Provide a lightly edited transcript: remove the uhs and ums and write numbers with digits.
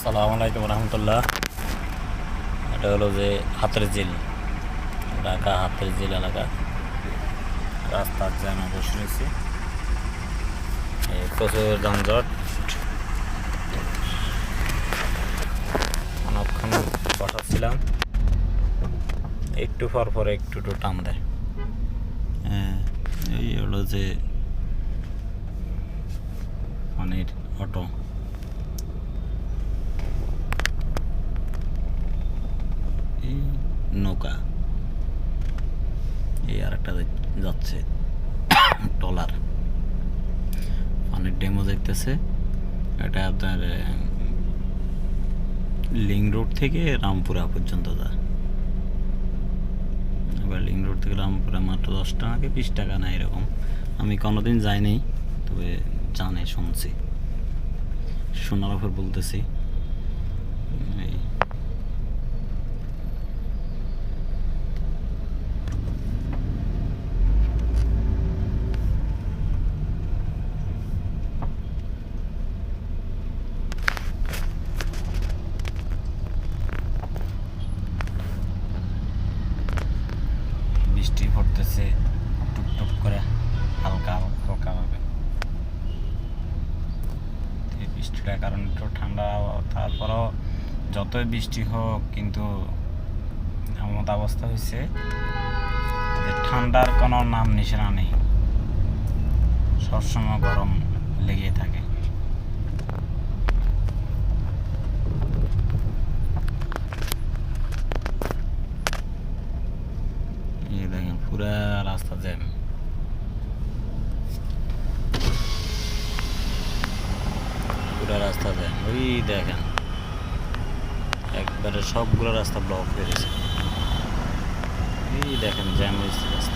আসসালামু আলাইকুম রহমতুল্লাহ। এটা হলো যে হাতের ঝিল, ঢাকা হাতের ঝিল এলাকা। রাস্তার জ্যামে বসে রয়েছি, প্রচুর যানজট। অনেকক্ষণ বসাচ্ছিলাম, একটু পর পর একটু টান দেয়। এই হলো যে পানির অটো। নৌকা এই আর একটা যাচ্ছে ট্রলার, পানির ডেমো দেখতেছে। এটা আপনার লিং রোড থেকে রামপুরা পর্যন্ত যায়। এবার লিং রোড থেকে রামপুরা মাত্র 10 টাকা কি 20 টাকা না এরকম। আমি কোনোদিন যাইনি, তবে জানে শুনছি, শোনার ওপর বলতেছি। এই বৃষ্টি পড়তেছে টুকটুক করে, হালকা হালকা ভাবে। এই বৃষ্টিটার কারণে একটু ঠান্ডা, তারপরও যতই বৃষ্টি হোক কিন্তু এমন অবস্থা হয়েছে যে ঠান্ডার কোনো নাম নিশানা নেই, সবসময় গরম লেগে থাকে। এই দেখেন পুরা রাস্তা জ্যাম, পুরা রাস্তা জ্যাম। ওই দেখেন একবারে সবগুলো রাস্তা ব্লক হয়ে গেছে। এই দেখেন জ্যাম হয়েছে রাস্তা।